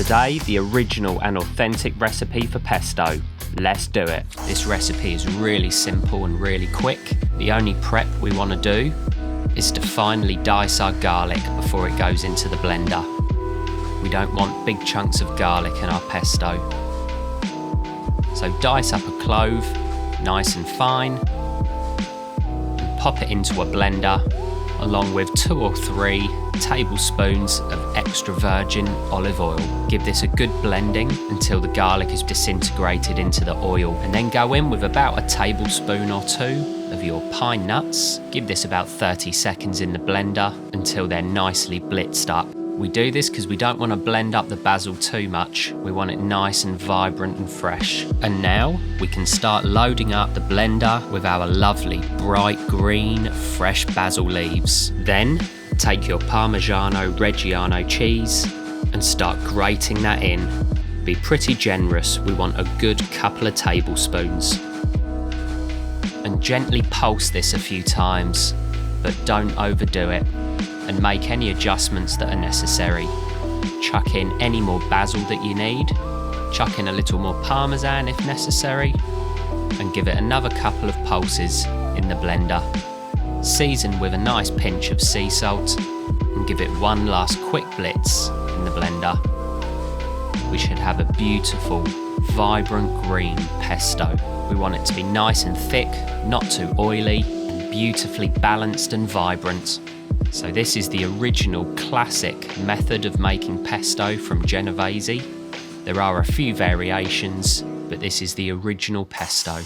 Today, the original and authentic recipe for pesto. Let's do it. This recipe is really simple and really quick. The only prep we want to do is to finely dice our garlic before it goes into the blender. We don't want big chunks of garlic in our pesto. So dice up a clove, nice and fine, and pop it into a blender, along with 2 or 3 tablespoons of extra virgin olive oil. Give this a good blending until the garlic is disintegrated into the oil, and then go in with about a tablespoon or 2 of your pine nuts. Give this about 30 seconds in the blender until they're nicely blitzed up. We do this because we don't want to blend up the basil too much. We want it nice and vibrant and fresh. And now we can start loading up the blender with our lovely bright green fresh basil leaves. Then take your Parmigiano Reggiano cheese and start grating that in. Be pretty generous. We want a good couple of tablespoons. And gently pulse this a few times, but don't overdo it. And make any adjustments that are necessary. Chuck in any more basil that you need. Chuck in a little more parmesan if necessary. And give it another couple of pulses in the blender. Season with a nice pinch of sea salt. And give it one last quick blitz in the blender. We should have a beautiful, vibrant green pesto. We want it to be nice and thick, not too oily, and beautifully balanced and vibrant. So this is the original classic method of making pesto from Genovese. There are a few variations, but this is the original pesto.